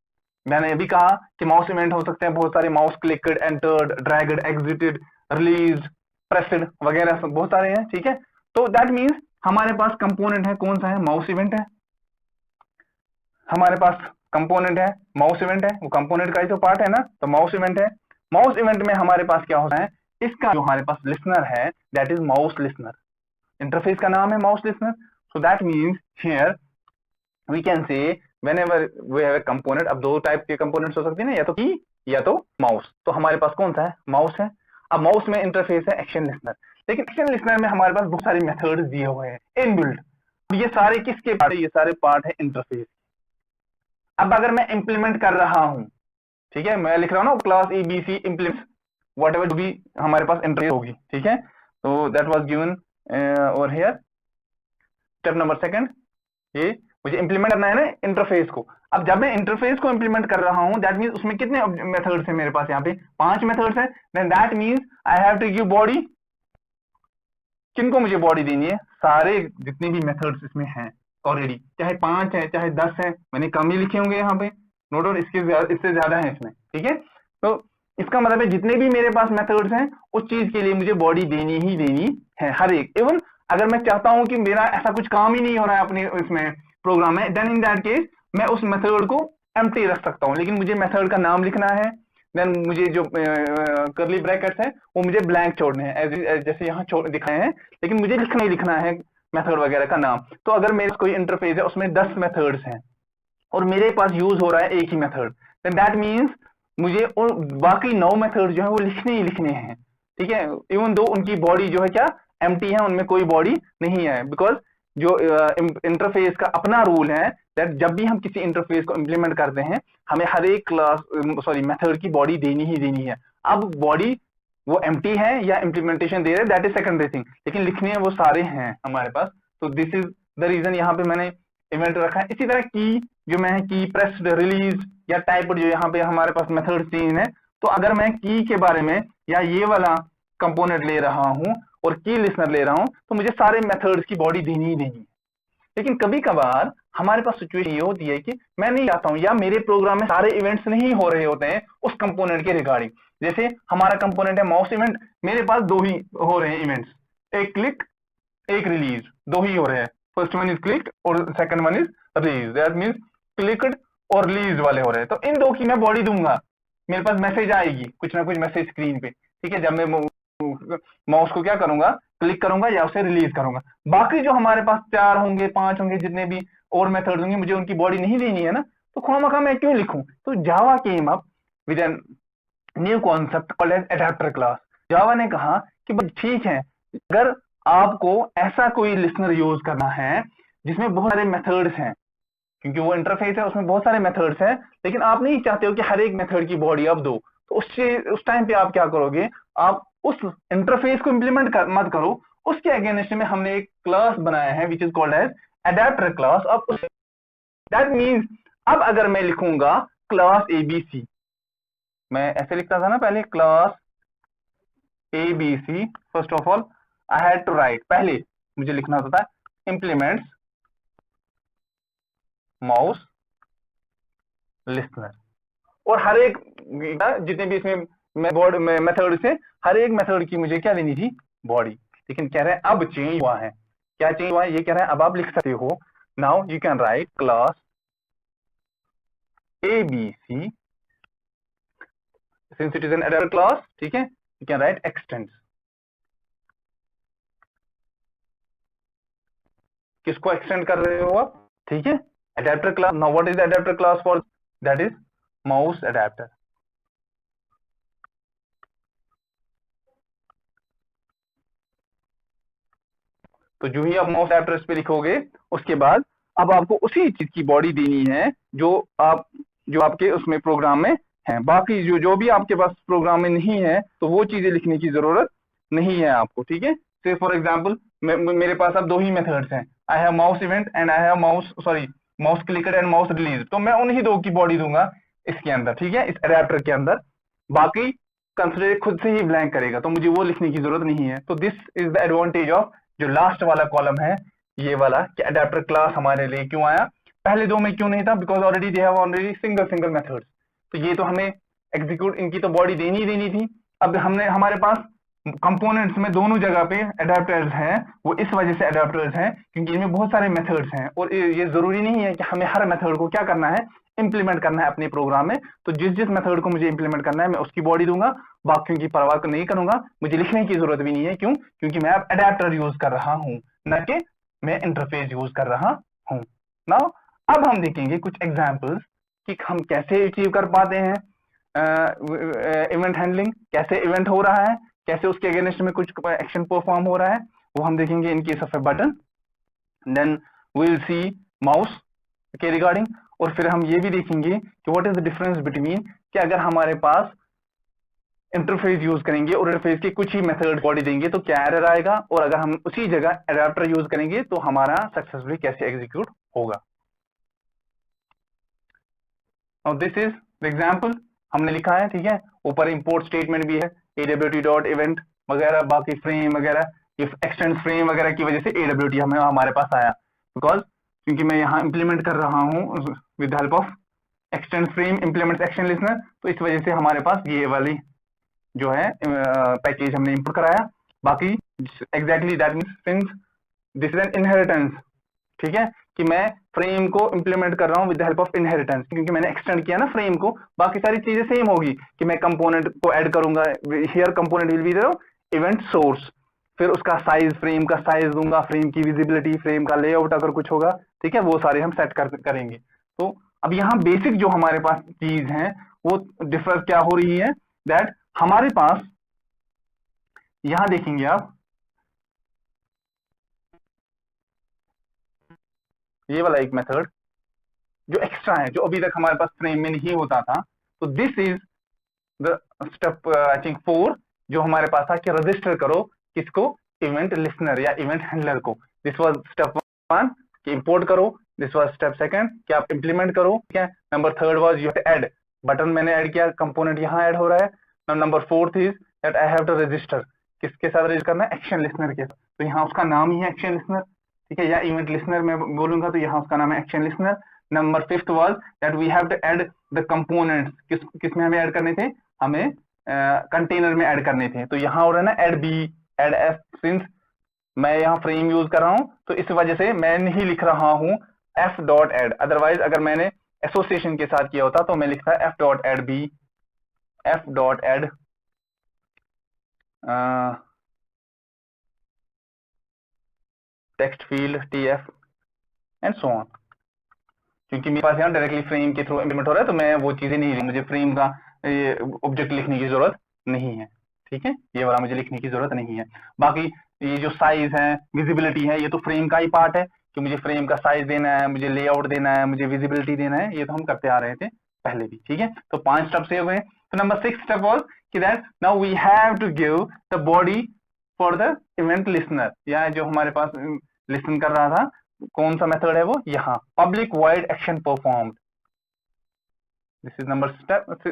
Speaker 1: मैंने अभी कहा कि माउस इवेंट हो सकते हैं बहुत सारे, mouse clicked, entered, dragged, exerted, release, pressed वगैरह सब बहुत सारे हैं, ठीक है। तो दैट मीन्स हमारे पास कंपोनेंट है, कौन सा है, माउस इवेंट है। हमारे पास कंपोनेंट है, माउस इवेंट है, वो कंपोनेंट का ही तो पार्ट है ना, तो माउस इवेंट है। माउस इवेंट में हमारे पास क्या होता है, इसका जो हमारे पास लिसनर है that is mouse listener, interface का नाम है mouse listener. So that means here we can say whenever we have a component. अब दो टाइप के कंपोनेंट्स हो सकते हैं ना, या तो की या तो माउस। तो हमारे पास कौन सा है, माउस है। अब माउस में इंटरफेस है एक्शन लिसनर, लेकिन एक्शन लिसनर में हमारे पास बहुत सारे मेथड्स दिए हुए हैं इनबिल्ट। ये सारे किसके पार्ट है, ये सारे पार्ट है इंटरफेस। अब अगर मैं इंप्लीमेंट कर रहा हूं, ठीक है, मैं लिख रहा हूं ना क्लास ABC इंप्लीमेंट whatever भी हमारे पास इंटरफेस होगी, ठीक है। तो that was given over here step number second, ये मुझे इंप्लीमेंट करना है ना इंटरफेस को। अब जब मैं इंटरफेस को इंप्लीमेंट कर रहा हूं, दैट मींस उसमें कितने मेथड्स हैं मेरे पास, यहाँ पे 5 मेथड्स हैं। Then that means I have to give body, किनको मुझे बॉडी देनी है, सारे जितने भी मेथड्स इसमें हैं ऑलरेडी, चाहे 5 है चाहे 10 है, मैंने कम ही लिखे होंगे यहाँ पे, नो डाउट इससे ज्यादा है इसमें, ठीक है। तो इसका मतलब है जितने भी मेरे पास मेथड्स हैं उस चीज के लिए मुझे बॉडी देनी ही देनी है, हर एक। इवन अगर मैं चाहता हूं कि मेरा ऐसा कुछ काम ही नहीं हो रहा है अपने इसमें प्रोग्राम में, देन इन दैट केस मैं उस मेथड को एम्प्टी रख सकता हूं, लेकिन मुझे मेथड का नाम लिखना है, देन मुझे जो करली ब्रैकेट्स है वो मुझे ब्लैंक छोड़ने हैं, जैसे यहाँ दिखाए हैं, लेकिन मुझे लिखना ही लिखना है मेथड वगैरह का नाम। तो अगर मेरे कोई इंटरफेस है उसमें 10 मेथड्स हैं और मेरे पास यूज हो रहा है एक ही मेथड, देन दैट मीन्स मुझे बाकी 9 मेथड जो है वो लिखने ही लिखने हैं, ठीक है, इवन दो उनकी बॉडी जो है क्या एम्प्टी है, उनमें कोई बॉडी नहीं है, बिकॉज जो इंटरफेस का अपना रूल है दैट जब भी हम किसी इंटरफेस को इंप्लीमेंट करते हैं हमें हर एक मेथड की बॉडी देनी ही देनी है। अब बॉडी वो एम्प्टी है या इंप्लीमेंटेशन दे रहे हैं दैट इज सेकेंडरी थिंग, लेकिन लिखने वो सारे हैं हमारे पास। तो दिस इज द रीजन यहाँ पे मैंने इवेंट रखा है। इसी तरह की जो मैं की प्रेस रिलीज या टाइप जो यहाँ पे हमारे पास मेथड चेंज है, तो अगर मैं की के बारे में या ये वाला कंपोनेंट ले रहा हूं और की लिसनर ले रहा हूं तो मुझे सारे मेथड्स की बॉडी देनी ही देनी है। लेकिन कभी कभार हमारे पास सिचुएशन ये होती है कि मैं नहीं चाहता हूं या मेरे प्रोग्राम में सारे इवेंट्स नहीं हो रहे होते हैं उस कंपोनेंट के रिगार्डिंग। जैसे हमारा कंपोनेंट है माउस इवेंट, मेरे पास 2 ही हो रहे हैं इवेंट्स, एक क्लिक एक रिलीज, 2 ही हो रहे हैं, फर्स्ट वन इज क्लिक और second one is release, that means clicked और रिलीज वाले हो रहे हैं। तो इन 2 की मैं बॉडी दूंगा, मेरे पास मैसेज आएगी कुछ ना कुछ मैसेज स्क्रीन पे, ठीक है, जब मैं माउस को क्या करूंगा क्लिक करूंगा या उसे रिलीज करूंगा। बाकी जो हमारे पास 4 होंगे 5 होंगे जितने भी और मेथड्स होंगे मुझे उनकी बॉडी नहीं देनी है ना, तो खामखा मैं क्यों लिखूं। तो Java came up with an new concept called as adapter class. Java ने कहा कि भाई ठीक है, अगर आपको ऐसा कोई लिसनर यूज करना है जिसमें बहुत सारे मेथड्स हैं, क्योंकि वो इंटरफेस है उसमें बहुत सारे मेथड्स हैं, लेकिन आप नहीं चाहते हो कि हर एक मेथड की बॉडी आप दो, तो उस टाइम पे आप क्या करोगे, आप उस इंटरफेस को इंप्लीमेंट मत करो, उसके अगेंस्ट में हमने एक क्लास बनाया है which is called as adapter class. अब दैट मींस अब अगर मैं लिखूंगा क्लास एबीसी, मैं ऐसे लिखता था ना पहले class ABC, first of all I had to write, पहले मुझे लिखना होता था इंप्लीमेंट्स माउस लिसनर, और हर एक जितने भी इसमें मेथड से हर एक मेथड की मुझे क्या देनी थी बॉडी। लेकिन कह रहे हैं अब चेंज हुआ है, क्या चेंज हुआ है ये कह रहे हैं अब आप लिख सकते हो, now you can write class ABC since it is an adapter class, ठीक है, यू कैन राइट एक्सटेंड्स। किसको एक्सटेंड कर रहे हो आप, ठीक है, adapter class. Now what is the adapter class for, that is mouse adapter. तो जो ही आप माउस एडेप्टर पे लिखोगे उसके बाद अब आपको उसी चीज की बॉडी देनी है जो आपके उसमें प्रोग्राम में है। बाकी जो भी आपके पास प्रोग्राम में नहीं है तो वो चीजें लिखने की जरूरत नहीं है आपको, ठीक है। से फॉर एग्जांपल मेरे पास अब 2 ही मेथड्स हैं, I have mouse event and I have mouse clicker and mouse release, तो मैं उन्हीं 2 की बॉडी दूंगा इसके अंदर, ठीक है, इस एडेप्टर के अंदर। बाकी कंसिडर खुद से ही ब्लैंक करेगा, तो मुझे वो लिखने की जरूरत नहीं है। तो this is the advantage of जो लास्ट वाला कॉलम है ये वाला, कि एडेप्टर क्लास हमारे लिए क्यों आया, पहले 2 में क्यों नहीं था, because already they have already single methods, तो ये तो हमें एग्जीक्यूट इनकी तो बॉडी देनी ही देनी थी। अब हमारे पास कंपोनेंट्स में दोनों जगह पे एडेप्टर्स हैं, वो इस वजह से एडेप्टर्स हैं क्योंकि इनमें बहुत सारे मेथड्स हैं और ये जरूरी नहीं है कि हमें हर मेथड को क्या करना है इंप्लीमेंट करना है अपने प्रोग्राम में। तो जिस मेथड को मुझे इंप्लीमेंट करना है मैं उसकी बॉडी दूंगा, बाकियों की परवाह नहीं करूंगा, मुझे लिखने की जरूरत भी नहीं है। क्यों, क्योंकि मैं अब एडेप्टर यूज कर रहा हूं न कि मैं इंटरफेस यूज कर रहा हूं। नाउ अब हम देखेंगे कुछ एग्जांपल्स कि हम कैसे अचीव कर पाते हैं इवेंट हैंडलिंग, कैसे इवेंट हो रहा है, कैसे उसके अगेंस्ट में कुछ एक्शन परफॉर्म हो रहा है, वो हम देखेंगे in case of a button. Then we will see mouse के रिगार्डिंग, और फिर हम ये भी देखेंगे कि what is the difference between कि अगर हमारे पास इंटरफेस यूज करेंगे और इंटरफेस के कुछ ही मेथड बॉडी देंगे तो क्या एरर आएगा, और अगर हम उसी जगह एडेप्टर यूज करेंगे तो हमारा सक्सेसफुली कैसे एग्जीक्यूट होगा। Now this is the example हमने लिखा है, ठीक है, ऊपर इंपोर्ट स्टेटमेंट भी है awt.event वगैरह, बाकी फ्रेम वगैरह, एक्सटेंड फ्रेम वगैरह की वजह से awt हमारे पास आया, बिकॉज क्योंकि मैं यहाँ इंप्लीमेंट कर रहा हूँ with help of extend frame implements action listener, तो इस वजह से हमारे पास ये वाली जो है पैकेज हमने इंपोर्ट कराया। बाकी exactly that means this is an inheritance, ठीक है, कि मैं फ्रेम को इंप्लीमेंट कर रहा हूं with the help of inheritance, क्योंकि मैंने एक्सटेंड किया ना फ्रेम को। बाकी सारी चीजें सेम होगी कि मैं कंपोनेंट को ऐड करूंगा, here component will be the event source, फिर उसका साइज, फ्रेम का साइज दूंगा, फ्रेम की विजिबिलिटी, फ्रेम का लेआउट अगर कुछ होगा, ठीक है, वो सारे हम सेट करेंगे। तो अब यहाँ बेसिक जो हमारे पास चीज है वो डिफर क्या हो रही है, दैट हमारे पास यहां देखेंगे आप ये वाला एक मेथड जो एक्स्ट्रा है, जो अभी तक हमारे पास फ्रेम में नहीं होता था। तो this is the step I think 4 जो हमारे पास था कि रजिस्टर करो किसको, इवेंट लिसनर या इवेंट हैंडलर को। दिस वाज स्टेप 1 कि इंपोर्ट करो, दिस वाज स्टेप 2 कि आप इंप्लीमेंट करो, ठीक है। Number 3 was you have to add, button मैंने ऐड किया, कंपोनेंट यहाँ ऐड हो रहा है। Number 4 is that I have to register, किसके साथ रजिस्टर करना है, एक्शन लिसनर के साथ। तो यहाँ उसका नाम ही है एक्शन लिसनर, ठीक है, या इवेंट लिसनर मैं बोलूंगा तो यहाँ उसका नाम है action listener. Number 5 was that we have to add the components, किस में हमें ऐड करने थे, हमें कंटेनर में ऐड करने थे। तो यहाँ हो रहा है ना add B, add F, since मैं यहाँ फ्रेम यूज कर रहा हूँ तो इस वजह से मैं नहीं लिख रहा हूँ एफ डॉट एड, अदरवाइज अगर मैंने एसोसिएशन के साथ किया होता तो मैं लिखता F dot add B, F dot add text field T F and so on. क्योंकि मेरे पास यहाँ डायरेक्टली फ्रेम के थ्रू इम्प्लीमेंट हो रहा है तो मैं वो चीजें नहीं, मुझे फ्रेम का ये ऑब्जेक्ट लिखने की जरूरत नहीं है, ठीक है, ये वाला मुझे लिखने की जरूरत नहीं है। बाकी ये जो साइज है, विजिबिलिटी है, ये तो फ्रेम का ही पार्ट है कि मुझे फ्रेम का साइज देना है, मुझे लेआउट देना है, मुझे विजिबिलिटी देना है, ये तो हम करते आ रहे थे पहले भी, ठीक है। तो 5 स्टेप से हो गए। तो नंबर 6 स्टेप वाज कि that now we have to give the body for the event listener, या जो हमारे पास लिसन कर रहा था, कौन सा मेथड है वो, यहाँ public wide action performed, this is number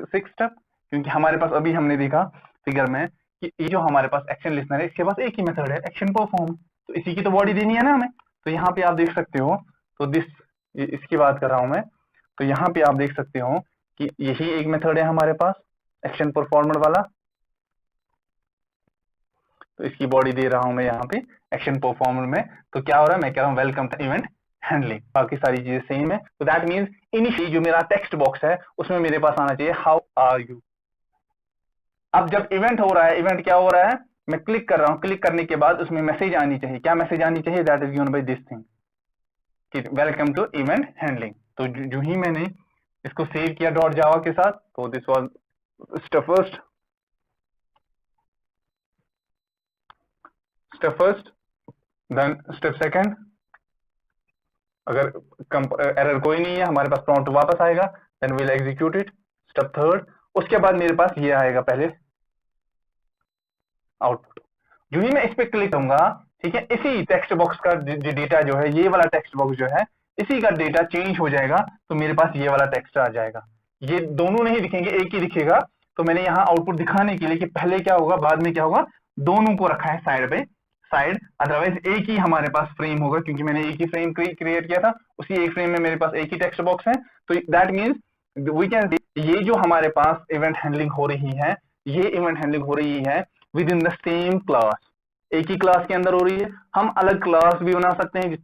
Speaker 1: 6 step. क्योंकि हमारे पास अभी हमने देखा फिगर में कि ये जो हमारे पास एक्शन लिसनर है इसके पास एक ही मेथड है, एक्शन परफॉर्म, तो इसी की तो बॉडी देनी है ना हमें। तो यहाँ पे आप देख सकते हो, तो इसकी बात कर रहा हूं मैं, तो यहाँ पे आप देख सकते हो कि यही एक मेथड है हमारे पास एक्शन परफॉर्मर वाला, तो इसकी बॉडी दे रहा हूं मैं यहाँ पे एक्शन परफॉर्मर में। तो क्या हो रहा है, मैं कह रहा हूँ वेलकम टू इवेंट हैंडलिंग, बाकी सारी चीजें सेम है। तो दैट मींस इनिशियली जो मेरा टेक्स्ट बॉक्स है उसमें मेरे पास आना चाहिए हाउ आर यू। अब जब इवेंट हो रहा है, इवेंट क्या हो रहा है, मैं क्लिक कर रहा हूं, क्लिक करने के बाद उसमें मैसेज आनी चाहिए, क्या मैसेज आनी चाहिए, that is given by this thing कि वेलकम टू इवेंट हैंडलिंग। तो जो ही मैंने इसको सेव किया डॉट जावा के साथ, तो this was step first, then step second, अगर एरर कोई नहीं है हमारे पास प्रॉम्प्ट वापस आएगा, then will execute it. Step third, उसके बाद मेरे पास ये आएगा पहले आउटपुट। जो ही मैं इस पे क्लिक करूंगा, ठीक है, इसी टेक्स्ट बॉक्स का जो डेटा जो है, ये वाला टेक्स्ट बॉक्स जो है, इसी का डेटा चेंज हो जाएगा, तो मेरे पास ये वाला टेक्स्ट आ जाएगा। ये दोनों नहीं दिखेंगे, एक ही दिखेगा। तो मैंने यहाँ आउटपुट दिखाने के लिए कि पहले क्या होगा बाद में क्या होगा, दोनों को रखा है साइड पे साइड, अदरवाइज एक ही हमारे पास फ्रेम होगा, क्योंकि मैंने एक ही फ्रेम क्रिएट किया था, उसी एक फ्रेम में मेरे पास एक ही टेक्स्ट बॉक्स है। तो दैट मीन्स वी कैन ये जो हमारे पास इवेंट हैंडलिंग हो रही है, ये इवेंट हैंडलिंग हो रही है with in the same class, एक ही क्लास के अंदर हो रही है। हम अलग क्लास भी बना सकते हैं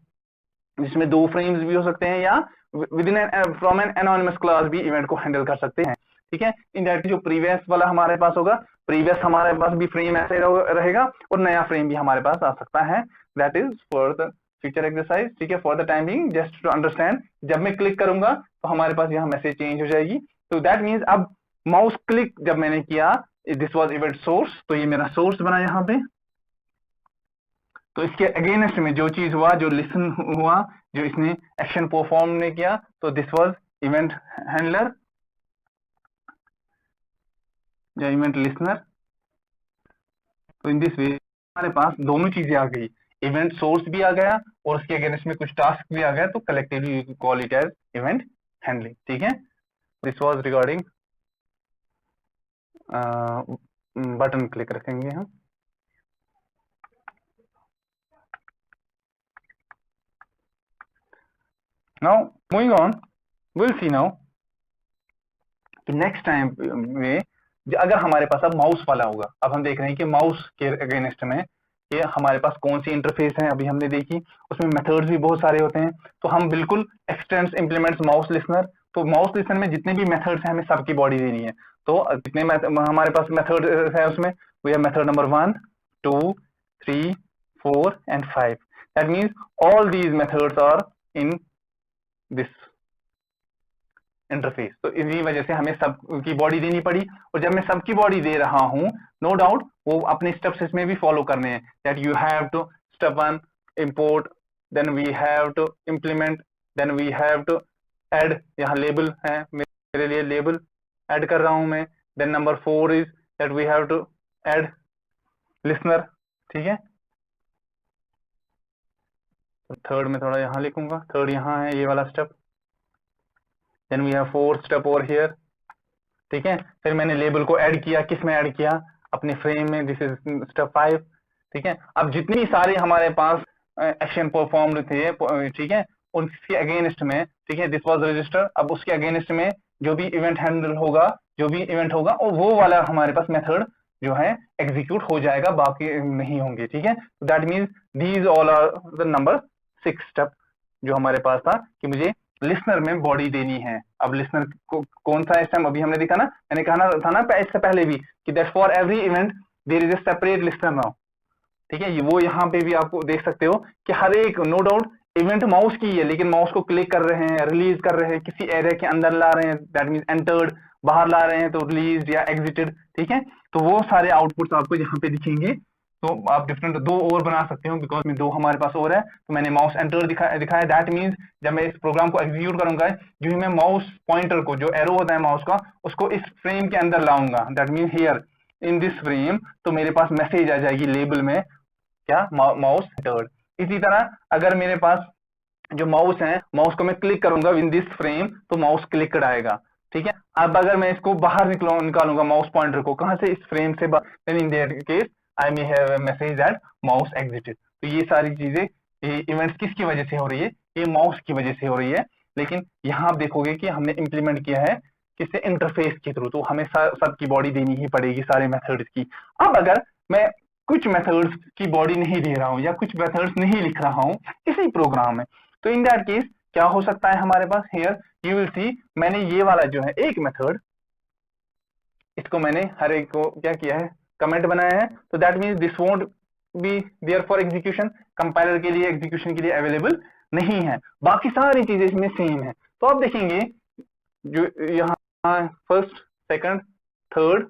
Speaker 1: जिसमें 2 फ्रेम्स भी हो सकते हैं, या with in from an anonymous class भी इवेंट को हैंडल कर सकते हैं, ठीक है। इनडायरेक्टली जो प्रीवियस वाला हमारे पास होगा, प्रीवियस हमारे पास भी फ्रेम ऐसे रहेगा और नया फ्रेम भी हमारे पास आ सकता है। That is for the future exercise, ठीक है, for the timing just to understand. जब मैं क्लिक करूंगा तो हमारे पास यहाँ मैसेज चेंज हो जाएगी। तो दैट मीन्स अब माउस क्लिक जब मैंने किया, दिस वाज इवेंट सोर्स, तो ये मेरा सोर्स बना यहाँ पे। तो इसके अगेंस्ट में जो चीज हुआ, जो लिसन हुआ, जो इसने एक्शन परफॉर्म ने किया, तो दिस वाज इवेंट हैंडलर या इवेंट लिसनर। तो इन दिस वे हमारे पास दोनों चीजें आ गई, इवेंट सोर्स भी आ गया और उसके अगेंस्ट में कुछ टास्क भी आ गया, तो collectively you call it as event handling, ठीक है। This was regarding button click रखेंगे हम। Now moving on, we'll see now कि नेक्स्ट टाइम में अगर हमारे पास अब माउस वाला होगा, अब हम देख रहे हैं कि माउस के अगेंस्ट में ये हमारे पास कौन सी इंटरफेस है, अभी हमने देखी, उसमें मेथड्स भी बहुत सारे होते हैं। तो हम बिल्कुल एक्सटेंड्स इंप्लीमेंट्स माउस लिसनर, तो माउस लिसनर में जितने भी मेथड्स हैं हमें सबकी बॉडी देनी है। तो जितने हमारे पास मेथड है उसमें we have method number 1 2 3 4 and 5। That means all these methods are in this interface. तो इसी वजह से हमें सबकी बॉडी देनी पड़ी, और जब मैं सबकी बॉडी दे रहा हूं, नो डाउट वो अपने स्टेप्स इसमें भी फॉलो करने हैं। That you have to step 1 import, then we have to implement, then we have to add, यहाँ लेबल है मेरे लिए, लेबल ऐड कर रहा हूं मैं। Then number 4 is that we have to add listener, ठीक है। थर्ड में थोड़ा यहाँ लिखूंगा, थर्ड यहाँ है ये वाला step, then we have 4th step over here, ठीक है। फिर मैंने लेबल को ऐड किया, किस में ऐड किया, अपने फ्रेम में, दिस इज स्टेप 5, ठीक है। अब जितनी सारे हमारे पास एक्शन परफॉर्म्ड थे, ठीक है, उनके अगेंस्ट में, ठीक है, दिस वाज रजिस्टर, अब उसके अगेंस्ट में जो भी इवेंट हैंडल होगा, जो भी इवेंट होगा, और वो वाला हमारे पास मेथड जो है एग्जीक्यूट हो जाएगा, बाकी नहीं होंगे, ठीक है। That means these all are the number 6 step जो हमारे पास था कि मुझे लिसनर में बॉडी देनी है। अब लिसनर को कौन सा, इस टाइम अभी हमने देखा ना, मैंने कहा था ना इससे पहले भी कि that for every event there is a separate listener now, ठीक है। वो यहाँ पे भी आपको देख सकते हो कि हर एक, नो डाउट इवेंट माउस की है, लेकिन माउस को क्लिक कर रहे हैं, रिलीज कर रहे हैं, किसी एरिया के अंदर ला रहे हैं, दैट मीन एंटर्ड, बाहर ला रहे हैं तो रिलीज या एग्जिटेड, ठीक है। तो वो सारे आउटपुट्स आपको यहाँ पे दिखेंगे। तो आप डिफरेंट दो और बना सकते हो, बिकॉज में दो हमारे पास और है। तो मैंने माउस एंटर दिखाया, दैट मीन्स जब मैं इस प्रोग्राम को एग्जीक्यूट करूंगा, जो ही मैं माउस पॉइंटर को, जो एरो होता है माउस का, उसको इस फ्रेम के अंदर लाऊंगा, that mean here in this frame, तो मेरे पास मैसेज आ जाएगी लेबल में, क्या, माउस एंटर्ड। इसी तरह अगर मेरे पास जो माउस है, माउस को मैं क्लिक करूंगा इन दिस फ्रेम, तो माउस क्लिकड आएगा, ठीक है। अब अगर मैं इसको बाहर निकालूंगा माउस पॉइंटर को, कहां से, इस फ्रेम से, then in their case I may have a message that mouse exited. तो ये सारी चीजें, ये इवेंट्स किसकी वजह से हो रही है, ये माउस की वजह से हो रही है। लेकिन यहाँ आप देखोगे कि हमने इंप्लीमेंट किया है किससे, इंटरफेस के थ्रू, तो हमें सबकी बॉडी देनी ही पड़ेगी, सारे मेथड्स की। अब अगर मैं कुछ मेथड्स की बॉडी नहीं दे रहा हूं या कुछ मेथड्स नहीं लिख रहा हूं इसी प्रोग्राम में, तो इन दैट केस क्या हो सकता है हमारे पास, हियर यू विल सी, मैंने ये वाला जो है एक मेथड, इसको मैंने हर एक को क्या किया है, कमेंट बनाया है। तो that means this won't be there for execution, compiler के लिए एग्जीक्यूशन के लिए अवेलेबल नहीं है, बाकी सारी चीजें इसमें सेम है। तो आप देखेंगे जो यहाँ फर्स्ट, सेकंड, थर्ड,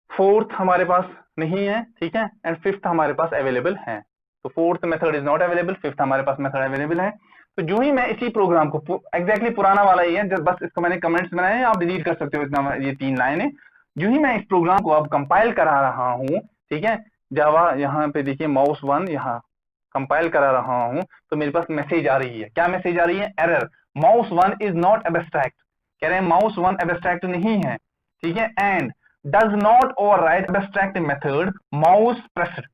Speaker 1: फोर्थ हमारे पास नहीं है, ठीक है, एंड फिफ्थ हमारे पास अवेलेबल है। तो fourth method is not available, fifth हमारे पास मेथड अवेलेबल है। तो जो ही मैं इसी प्रोग्राम को, एग्जैक्टली पुराना वाला ही है, बस इसको मैंने कमेंट्स बनाए हैं, आप डिलीट कर सकते हो इतना, ये 3 लाइनें। जो ही मैं इस प्रोग्राम को अब कंपाइल करा रहा हूँ, ठीक है, जावा यहाँ पे देखिए माउस 1 यहाँ कंपाइल करा रहा हूँ, तो मेरे पास मैसेज आ रही है, क्या मैसेज आ रही है, error, mouse 1 is not abstract, कह रहे हैं माउस 1 एब्स्ट्रैक्ट नहीं है, ठीक है, and does not override abstract method mouse pressed।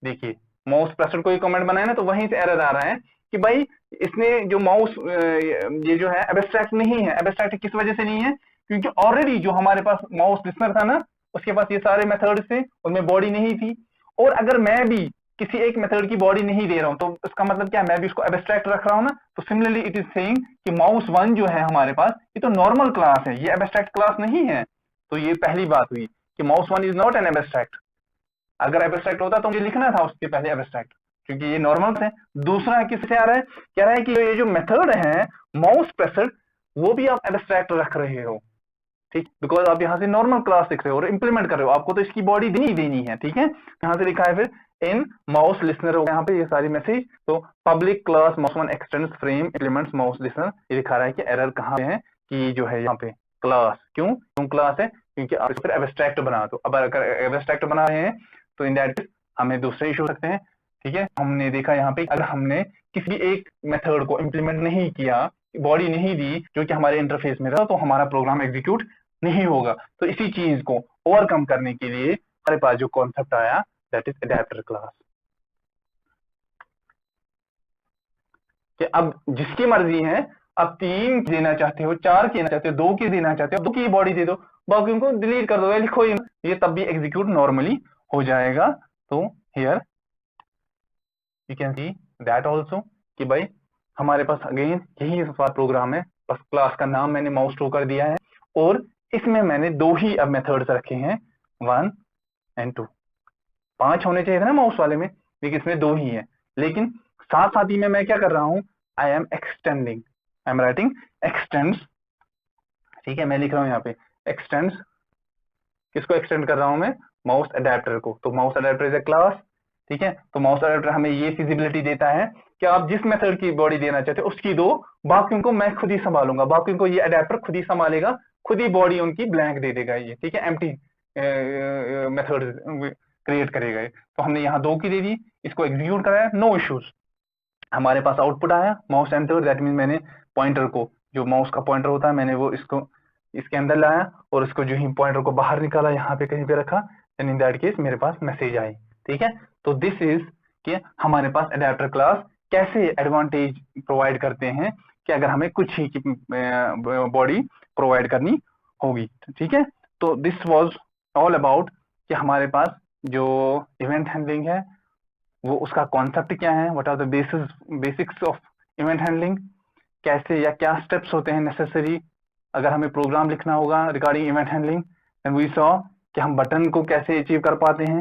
Speaker 1: देखिए माउस प्रेस्ड कोई कमेंट बनाया ना, तो वहीं से एरर आ रहा है कि भाई इसने जो माउस ये जो है एब्स्ट्रैक्ट नहीं है। एब्स्ट्रैक्ट किस वजह से नहीं है, क्योंकि ऑलरेडी जो हमारे पास माउस लिसनर था ना, उसके पास ये सारे मेथड थे, उनमें बॉडी नहीं थी। और अगर मैं भी किसी एक मेथड की बॉडी नहीं दे रहा हूं, तो इसका मतलब क्या, मैं भी उसको एब्स्ट्रैक्ट रख रहा हूं ना। तो सिमिलरली इट इज सेइंग कि माउस 1 जो है हमारे पास, ये तो नॉर्मल क्लास है, ये एब्स्ट्रैक्ट क्लास नहीं है। तो ये पहली बात हुई कि mouse 1 is not an abstract. अगर एब्स्ट्रैक्ट होता तो मुझे लिखना था उसके पहले एब्स्ट्रैक्ट, क्योंकि ये नॉर्मल है। दूसरा किससे आ रहा है, कह रहा है कि ये जो मेथड है माउस प्रेस्ड, वो भी आप एब्स्ट्रैक्ट रख रहे हो, ठीक, बिकॉज आप यहाँ से नॉर्मल क्लास लिख रहे हो और इंप्लीमेंट कर रहे हो, आपको तो इसकी बॉडी देनी है, ठीक है। यहाँ से लिखा है फिर इन माउस लिसनर होगा, यहाँ पे ये सारी मैसेज। तो public class mouse 1 x tends frame implements mouse listener, ये दिखा रहा है कि एरर कहाँ पे है, कि जो है यहाँ पे क्लास, क्यों क्लास है, क्योंकि आप फिर एब्स्ट्रैक्ट बना दो। अब अगर एब्स्ट्रैक्ट बना रहे हैं तो इन दैट हमें दूसरे इशू सकते हैं, ठीक है। हमने देखा यहाँ पे अगर हमने किसी एक मेथड को इंप्लीमेंट नहीं किया, बॉडी नहीं दी जो कि हमारे इंटरफेस में था, तो हमारा प्रोग्राम एग्जीक्यूट नहीं होगा। तो इसी चीज को ओवरकम करने के लिए हमारे पास जो कॉन्सेप्ट आया, दैट इज अडैप्टर क्लास, कि अब जिसकी मर्जी है अब 3 देना चाहते हो, 4 की देना चाहते हो, 2 की देना चाहते हो, 2 की बॉडी दे दो, बाकी उनको डिलीट कर दो या लिखो ही, ये तब भी एग्जीक्यूट नॉर्मली हो जाएगा। तो here you can see that also कि भाई हमारे पास अगेन यही प्रोग्राम है, बस क्लास का नाम मैंने माउस टू कर दिया है और इसमें मैंने 2 ही अब मेथड्स रखे हैं, 1 एंड 2। 5 होने चाहिए थे ना माउस वाले में, लेकिन इसमें 2 ही है। लेकिन साथ साथ ही में मैं क्या कर रहा हूं, I am extending, I am writing extends, ठीक है, मैं लिख रहा हूं यहाँ पे एक्सटेंड्स, किसको एक्सटेंड कर रहा हूं मैं, माउस अडेप्टर को। तो mouse adapter is a class, ठीक है। तो माउस अडेप्टर हमें ये फिजिबिलिटी देता है कि आप जिस मेथड की बॉडी देना चाहते हो उसकी दो, बाकी उनको मैं खुद ही संभालूंगा, बाकी उनको ये अडेप्टर खुद ही संभालेगा, खुद ही बॉडी उनकी ब्लैंक दे देगा ये, ठीक है, एम्प्टी मेथड क्रिएट करेगा ये। तो हमने यहाँ 2 की दे दी, इसको एग्जीक्यूट कराया, नो इश्यूज। हमारे पास आउटपुट आया माउस एंटर, दैट मीन मैंने पॉइंटर को, जो माउस का पॉइंटर होता है, मैंने वो इसको इसके अंदर लाया और इसको जो ही पॉइंटर को बाहर निकाला, यहाँ पे कहीं पे रखा, एंड इन दैट केस मेरे पास मैसेज आई, ठीक है। तो दिस इज कि हमारे पास अडेप्टर क्लास कैसे एडवांटेज प्रोवाइड करते हैं कि अगर हमें कुछ ही बॉडी प्रोवाइड करनी होगी, ठीक है। तो दिस वाज ऑल अबाउट कि हमारे पास जो इवेंट हैंडलिंग है वो उसका कॉन्सेप्ट क्या है, what are the basics of event handling, कैसे या क्या स्टेप्स होते हैं नेसेसरी अगर हमें प्रोग्राम लिखना होगा regarding event handling. And we saw कि हम बटन को कैसे अचीव कर पाते हैं,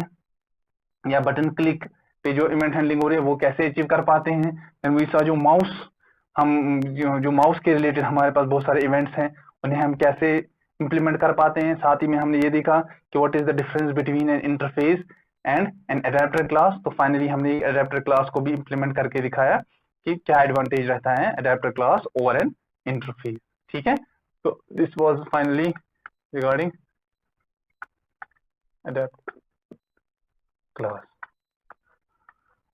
Speaker 1: या बटन क्लिक पे जो इवेंट हैंडलिंग हो रही है वो कैसे अचीव कर पाते हैं। एंड वी सॉ जो माउस, हम जो माउस के रिलेटेड हमारे पास बहुत सारे इवेंट्स हैं, उन्हें हम कैसे इंप्लीमेंट कर पाते हैं। साथ ही में हमने ये देखा कि what is the difference between an interface and an adapter class. तो फाइनली हमने अडेप्टर क्लास को भी इंप्लीमेंट करके दिखाया कि क्या एडवांटेज रहता है adapter class over N interface, ठीक है। तो this was finally regarding adapter class.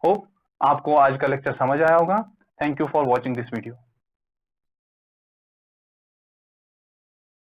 Speaker 1: Hope आपको आज का लेक्चर समझ आया होगा। Thank you for watching this video.